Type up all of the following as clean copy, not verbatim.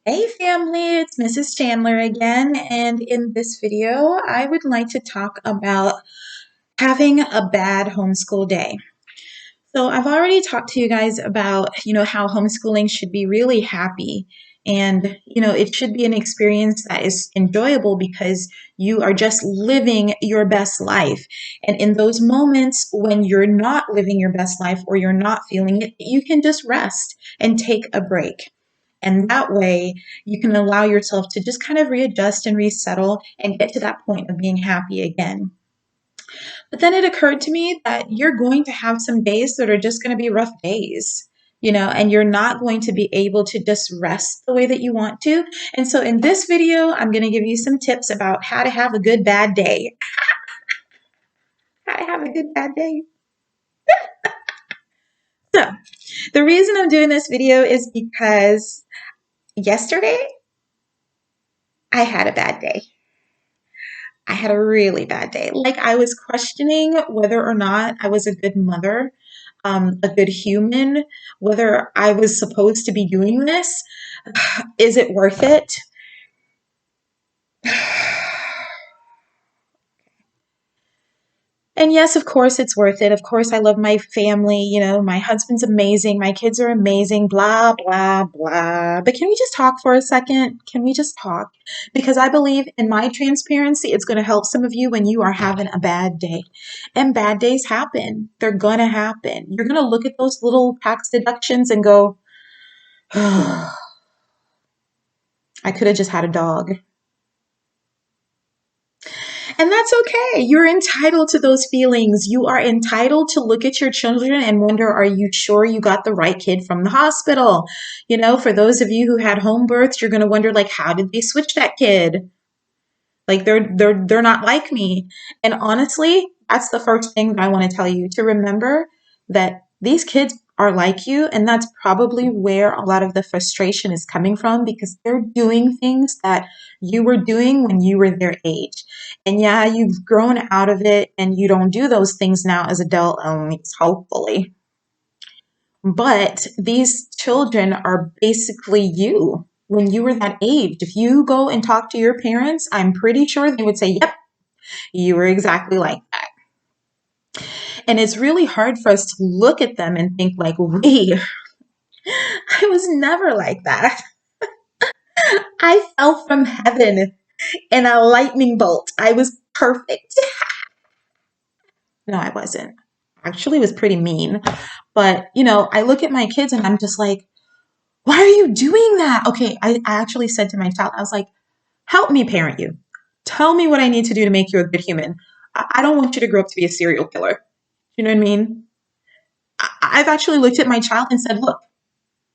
Hey family, it's Mrs. Chandler again, and in this video, I would like to talk about having a bad homeschool day. So I've already talked to you guys about, how homeschooling should be really happy and, it should be an experience that is enjoyable because you are just living your best life. And in those moments when you're not living your best life or you're not feeling it, you can just rest and take a break. And that way, you can allow yourself to just kind of readjust and resettle and get to that point of being happy again. But then it occurred to me that you're going to have some days that are just going to be rough days, and you're not going to be able to just rest the way that you want to. And so in this video, I'm going to give you some tips about how to have a good bad day. How to have a good bad day. So the reason I'm doing this video is because yesterday I had a bad day. I had a really bad day. Like I was questioning whether or not I was a good mother, a good human, whether I was supposed to be doing this. Is it worth it? And yes, of course, it's worth it. Of course, I love my family. My husband's amazing. My kids are amazing, blah, blah, blah. But can we just talk for a second? Can we just talk? Because I believe in my transparency, it's going to help some of you when you are having a bad day. And bad days happen. They're going to happen. You're going to look at those little tax deductions and go, oh, I could have just had a dog. And that's okay. You're entitled to those feelings. You are entitled to look at your children and wonder, are you sure you got the right kid from the hospital? For those of you who had home births, you're going to wonder, like, how did they switch that kid? Like they're not like me. And honestly, that's the first thing that I want to tell you, to remember that these kids are like you, and that's probably where a lot of the frustration is coming from, because they're doing things that you were doing when you were their age. And yeah, you've grown out of it and you don't do those things now as adult onlys, hopefully. But these children are basically you when you were that age. If you go and talk to your parents, I'm pretty sure they would say, yep, you were exactly like that. And it's really hard for us to look at them and think like, wait, I was never like that. I fell from heaven in a lightning bolt. I was perfect. No, I wasn't. Actually, it was pretty mean. But, I look at my kids and I'm just like, why are you doing that? Okay, I actually said to my child, I was like, help me parent you. Tell me what I need to do to make you a good human. I don't want you to grow up to be a serial killer. You know what I mean? I've actually looked at my child and said, look,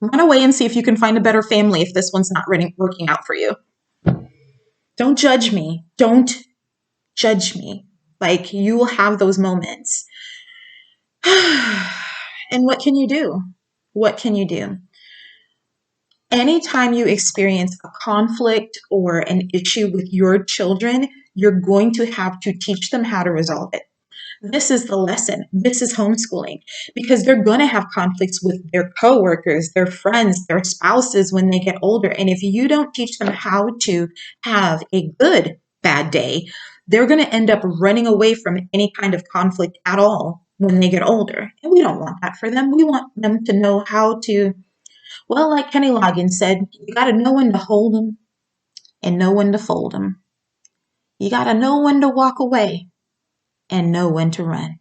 run away and see if you can find a better family if this one's not working out for you. Don't judge me. Don't judge me. Like, you will have those moments. And what can you do? What can you do? Anytime you experience a conflict or an issue with your children, you're going to have to teach them how to resolve it. This is the lesson. This is homeschooling, because they're going to have conflicts with their coworkers, their friends, their spouses when they get older. And if you don't teach them how to have a good bad day, they're going to end up running away from any kind of conflict at all when they get older. And we don't want that for them. We want them to know how to, well, like Kenny Loggins said, you got to know when to hold them and know when to fold them. You got to know when to walk away and know when to run.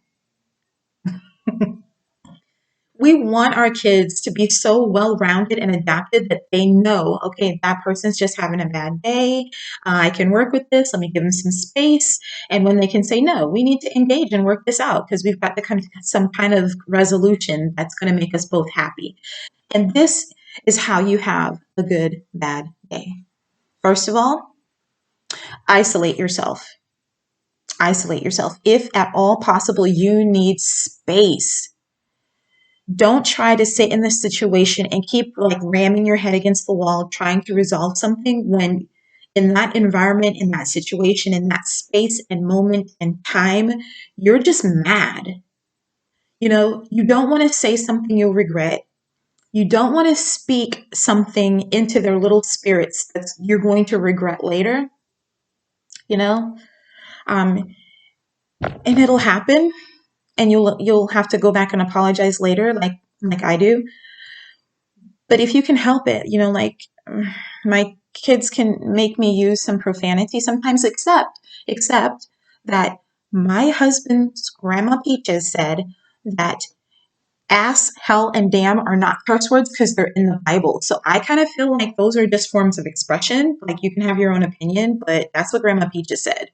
We want our kids to be so well-rounded and adapted that they know, okay, that person's just having a bad day. I can work with this. Let me give them some space. And when they can say, no, we need to engage and work this out because we've got to come to some kind of resolution that's going to make us both happy. And this is how you have a good bad day. First of all, isolate yourself. Isolate yourself. If at all possible, you need space. Don't try to sit in this situation and keep like ramming your head against the wall trying to resolve something when in that environment, in that situation, in that space and moment and time, you're just mad. You don't want to say something you'll regret. You don't want to speak something into their little spirits that you're going to regret later, you know? Um, and it'll happen, and you'll have to go back and apologize later, like I do. But if you can help it, like my kids can make me use some profanity sometimes, except that my husband's grandma Peaches said that ass, hell, and damn are not curse words because they're in the Bible. So I kind of feel like those are just forms of expression. Like you can have your own opinion, but that's what Grandma Peaches said.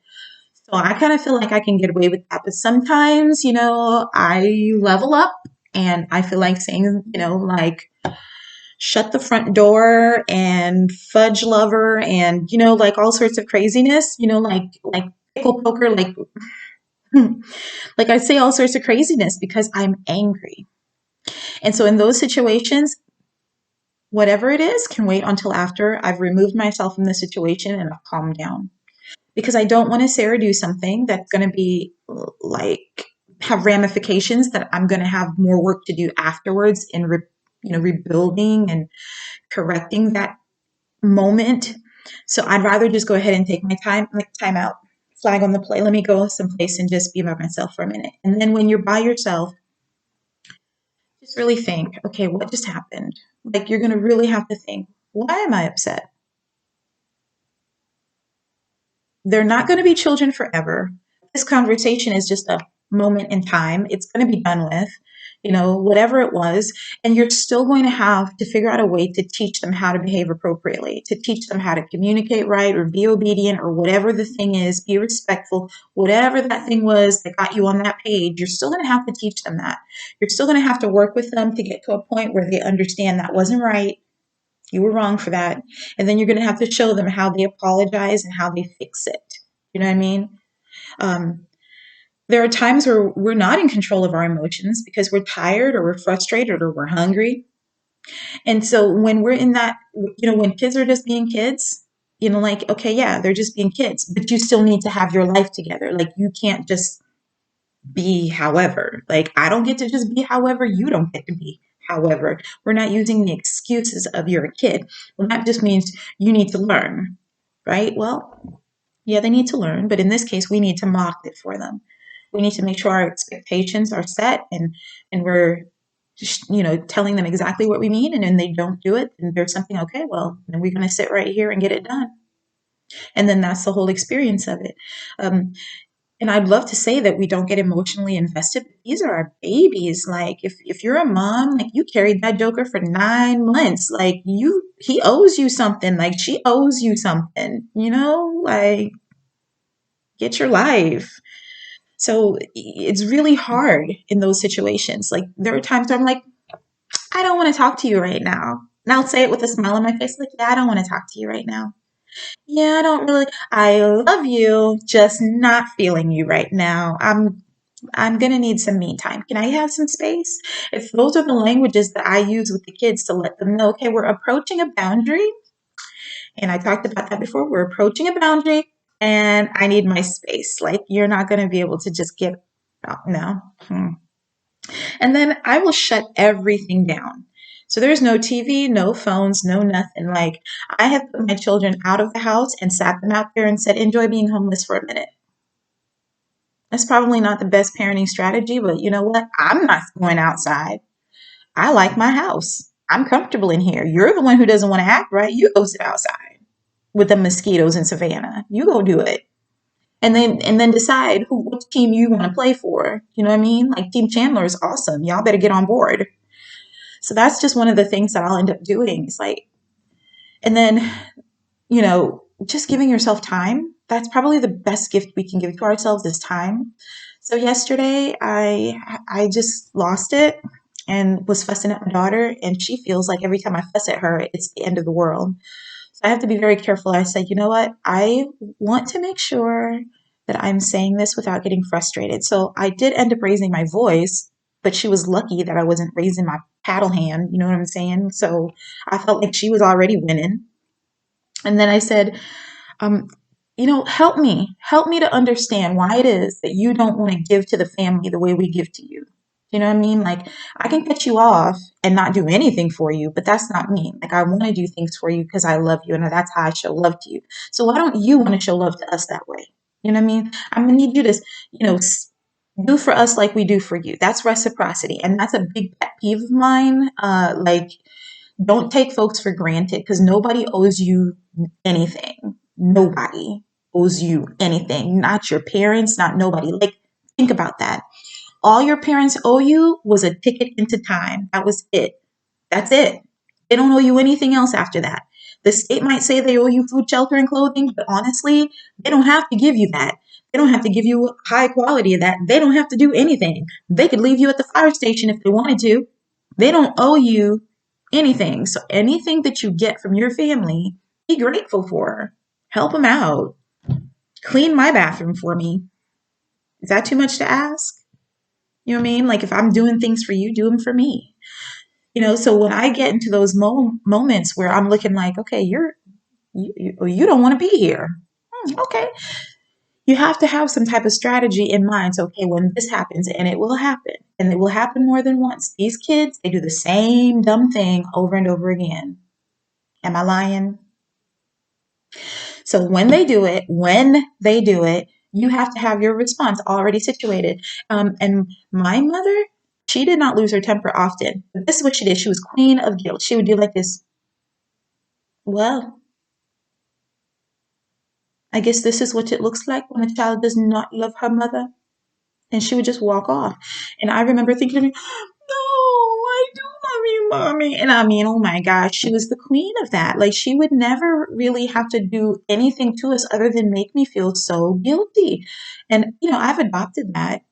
So I kind of feel like I can get away with that. But sometimes, I level up and I feel like saying, like shut the front door and fudge lover and, like all sorts of craziness, like pickle poker, like I say all sorts of craziness because I'm angry. And so in those situations, whatever it is can wait until after I've removed myself from the situation and I've calmed down. Because I don't want to say or do something that's going to be like have ramifications that I'm going to have more work to do afterwards in rebuilding and correcting that moment. So I'd rather just go ahead and take my time, like time out, flag on the play. Let me go someplace and just be by myself for a minute. And then when you're by yourself, just really think, okay, what just happened? Like you're going to really have to think, why am I upset? They're not going to be children forever. This conversation is just a moment in time. It's going to be done with, whatever it was. And you're still going to have to figure out a way to teach them how to behave appropriately, to teach them how to communicate right or be obedient or whatever the thing is, be respectful, whatever that thing was that got you on that page. You're still going to have to teach them that. You're still going to have to work with them to get to a point where they understand that wasn't right. You were wrong for that. And then you're going to have to show them how they apologize and how they fix it. You know what I mean? Um, there are times where we're not in control of our emotions because we're tired or we're frustrated or we're hungry. And so when we're in that, when kids are just being kids, like, okay, yeah, they're just being kids, but you still need to have your life together. Like, you can't just be however. Like, I don't get to just be however, you don't get to be however. We're not using the excuses of you're a kid. Well, that just means you need to learn, right? Well, yeah, they need to learn, but in this case, we need to model it for them. We need to make sure our expectations are set and we're just, telling them exactly what we mean. And then they don't do it, and there's something, okay, well, then we're going to sit right here and get it done. And then that's the whole experience of it. And I'd love to say that we don't get emotionally invested, but these are our babies. Like if you're a mom, like you carried that joker for 9 months, like he owes you something, like she owes you something, like get your life. So it's really hard in those situations. Like there are times where I'm like, I don't want to talk to you right now. And I'll say it with a smile on my face, like, yeah, I don't want to talk to you right now. Yeah, I don't really. I love you, just not feeling you right now. I'm gonna need some me time. Can I have some space? If those are the languages that I use with the kids to let them know, okay, we're approaching a boundary, and I talked about that before. We're approaching a boundary, and I need my space. Like you're not gonna be able to just get oh, no. And then I will shut everything down. So there's no TV, no phones, no nothing. Like I have put my children out of the house and sat them out there and said, enjoy being homeless for a minute. That's probably not the best parenting strategy, but you know what? I'm not going outside. I like my house. I'm comfortable in here. You're the one who doesn't want to act right. You go sit outside with the mosquitoes in Savannah. You go do it. And then decide which team you want to play for. You know what I mean? Like Team Chandler is awesome. Y'all better get on board. So that's just one of the things that I'll end up doing. It's like, and then, just giving yourself time. That's probably the best gift we can give to ourselves is time. So yesterday I just lost it and was fussing at my daughter, and she feels like every time I fuss at her, it's the end of the world. So I have to be very careful. I said, you know what? I want to make sure that I'm saying this without getting frustrated. So I did end up raising my voice, but she was lucky that I wasn't raising my paddle hand. You know what I'm saying? So I felt like she was already winning. And then I said, um, help me to understand why it is that you don't want to give to the family the way we give to you. You know what I mean? Like, I can cut you off and not do anything for you, but that's not me. Like, I want to do things for you because I love you and that's how I show love to you. So why don't you want to show love to us that way? You know what I mean? I'm going to need you to, do for us like we do for you. That's reciprocity. And that's a big pet peeve of mine. Like, don't take folks for granted because nobody owes you anything. Nobody owes you anything. Not your parents, not nobody. Like, think about that. All your parents owe you was a ticket into time. That was it. That's it. They don't owe you anything else after that. The state might say they owe you food, shelter, and clothing, but honestly, they don't have to give you that. They don't have to give you high quality of that. They don't have to do anything. They could leave you at the fire station if they wanted to. They don't owe you anything. So anything that you get from your family, be grateful for. Help them out. Clean my bathroom for me. Is that too much to ask? You know what I mean? Like if I'm doing things for you, do them for me. So when I get into those moments where I'm looking like, okay, you don't want to be here. Okay. You have to have some type of strategy in mind. So, okay, when this happens, and it will happen, and it will happen more than once, these kids, they do the same dumb thing over and over again. Am I lying? So when they do it, you have to have your response already situated. And my mother, she did not lose her temper often. But this is what she did. She was queen of guilt. She would do like this. Well, I guess this is what it looks like when a child does not love her mother. And she would just walk off. And I remember thinking to me, no, I do love you, mommy. And I mean, oh my gosh, she was the queen of that. Like, she would never really have to do anything to us other than make me feel so guilty. And, I've adopted that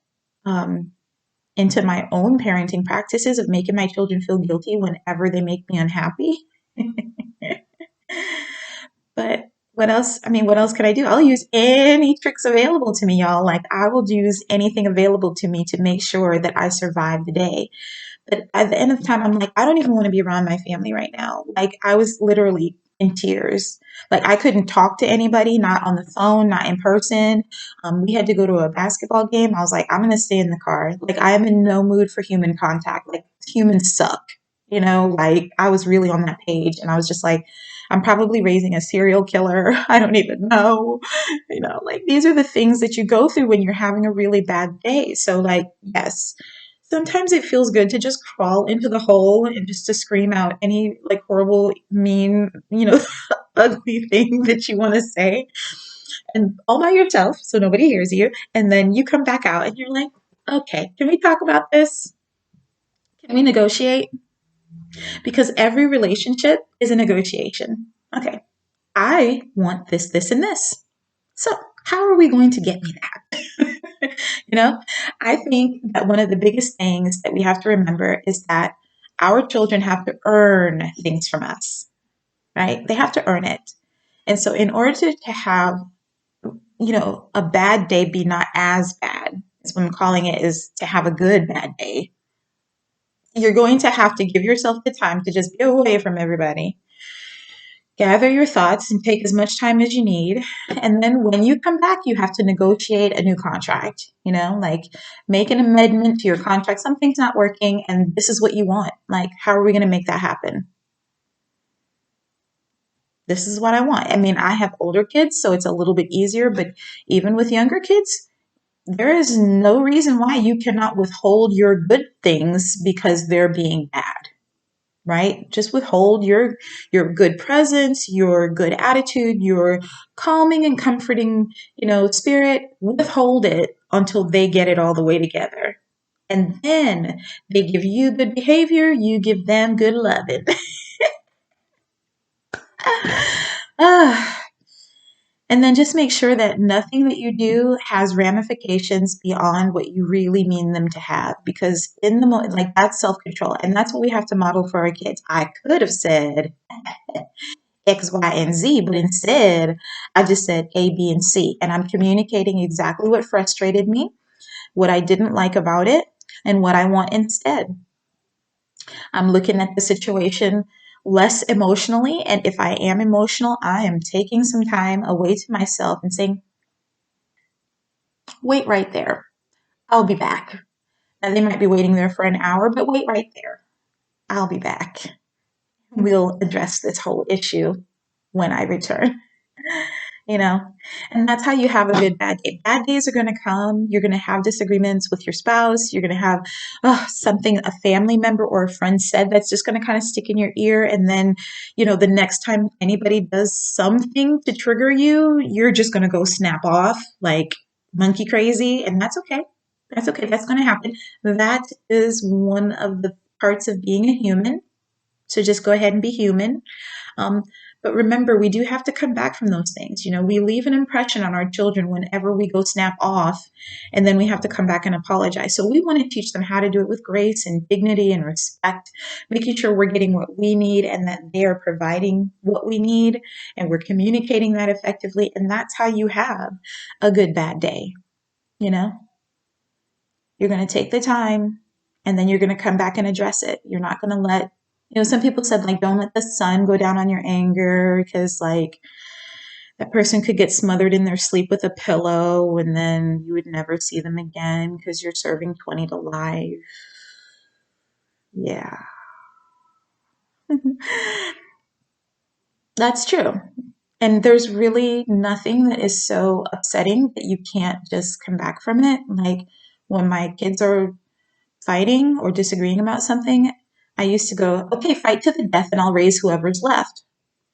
um, into my own parenting practices of making my children feel guilty whenever they make me unhappy. But what else? I mean, what else could I do? I'll use any tricks available to me, y'all. Like, I will use anything available to me to make sure that I survive the day. But at the end of the time, I'm like, I don't even want to be around my family right now. Like, I was literally in tears. Like, I couldn't talk to anybody, not on the phone, not in person. We had to go to a basketball game. I was like, I'm going to stay in the car. Like, I am in no mood for human contact. Like, humans suck. Like, I was really on that page and I was just like, I'm probably raising a serial killer. I don't even know. Like, these are the things that you go through when you're having a really bad day. So, like, yes, sometimes it feels good to just crawl into the hole and just to scream out any like horrible, mean, ugly thing that you want to say and all by yourself so nobody hears you. And then you come back out and you're like, okay, can we talk about this? Can we negotiate? Because every relationship is a negotiation. Okay, I want this, this, and this. So, how are we going to get me that? you know, I think that one of the biggest things that we have to remember is that our children have to earn things from us, right? They have to earn it. And so, in order to have, a bad day be not as bad, as what I'm calling it, is to have a good bad day, you're going to have to give yourself the time to just be away from everybody. Gather your thoughts and take as much time as you need. And then when you come back, you have to negotiate a new contract, like make an amendment to your contract. Something's not working and this is what you want. Like, how are we going to make that happen? This is what I want. I mean, I have older kids, so it's a little bit easier, but even with younger kids, there is no reason why you cannot withhold your good things because they're being bad. Right? Just withhold your good presence, your good attitude, your calming and comforting, spirit. Withhold it until they get it all the way together. And then they give you good behavior, you give them good loving. And then just make sure that nothing that you do has ramifications beyond what you really mean them to have. Because in the moment, like, that's self control. And that's what we have to model for our kids. I could have said X, Y, and Z, but instead I just said A, B, and C. And I'm communicating exactly what frustrated me, what I didn't like about it, and what I want instead. I'm looking at the situation less emotionally. And if I am emotional, I am taking some time away to myself and saying, wait right there. I'll be back. And they might be waiting there for an hour, but wait right there. I'll be back. We'll address this whole issue when I return. you know and that's how you have a good bad day. Bad days are going to come. You're going to have disagreements with your spouse. You're going to have something a family member or a friend said that's just going to kind of stick in your ear, and then the next time anybody does something to trigger you, you're just going to go snap off like monkey crazy, and that's okay. That's going to happen. That is one of the parts of being a human, so just go ahead and be human. um, but remember, we do have to come back from those things. We leave an impression on our children whenever we go snap off, and then we have to come back and apologize. So we want to teach them how to do it with grace and dignity and respect, making sure we're getting what we need and that they are providing what we need, and we're communicating that effectively. And that's how you have a good bad day. You're going to take the time, and then you're going to come back and address it. You're not going to let some people said, like, don't let the sun go down on your anger, because like that person could get smothered in their sleep with a pillow, and then you would never see them again because you're serving 20 to life. Yeah. That's true. And there's really nothing that is so upsetting that you can't just come back from it. Like when my kids are fighting or disagreeing about something, I used to go, okay, fight to the death and I'll raise whoever's left.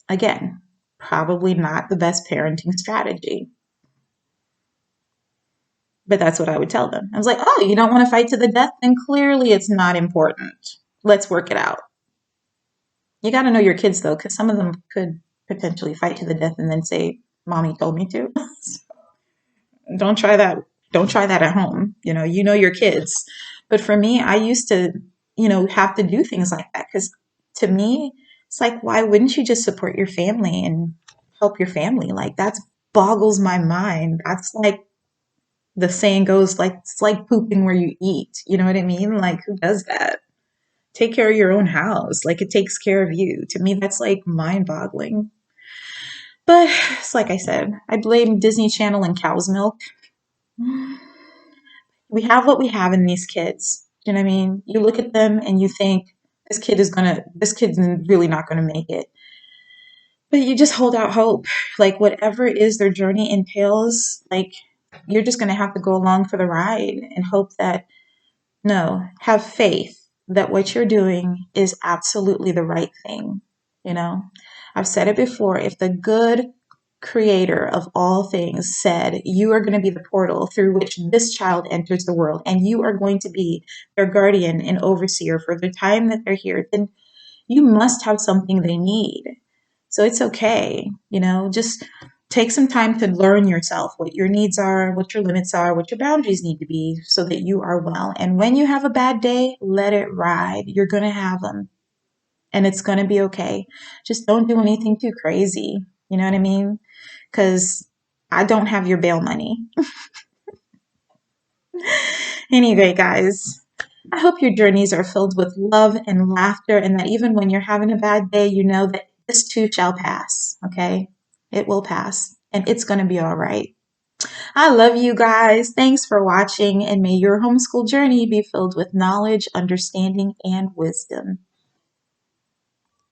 Again, probably not the best parenting strategy. But that's what I would tell them. I was like, oh, you don't want to fight to the death? Then clearly it's not important. Let's work it out. You got to know your kids, though, because some of them could potentially fight to the death and then say, Mommy told me to. Don't try that. Don't try that at home. You know your kids. But for me, I used to, have to do things like that, because to me, it's like, why wouldn't you just support your family and help your family? Like, that boggles my mind. That's like the saying goes, like, it's like pooping where you eat. You know what I mean? Like, who does that? Take care of your own house. Like, it takes care of you. To me, that's like mind boggling. But it's like I said, I blame Disney Channel and cow's milk. We have what we have in these kids. You know what I mean? You look at them and you think, this kid's really not gonna make it. But you just hold out hope. Like, whatever it is their journey entails, like, you're just gonna have to go along for the ride and hope that, no, have faith that what you're doing is absolutely the right thing. I've said it before, if the good creator of all things said, you are going to be the portal through which this child enters the world, and you are going to be their guardian and overseer for the time that they're here, then you must have something they need. So it's okay. Just take some time to learn yourself, what your needs are, what your limits are, what your boundaries need to be, so that you are well. And when you have a bad day, let it ride. You're going to have them, and it's going to be okay. Just don't do anything too crazy. You know what I mean? Because I don't have your bail money. Anyway, guys, I hope your journeys are filled with love and laughter, and that even when you're having a bad day, you know that this too shall pass, okay? It will pass, and it's going to be all right. I love you guys. Thanks for watching, and may your homeschool journey be filled with knowledge, understanding, and wisdom.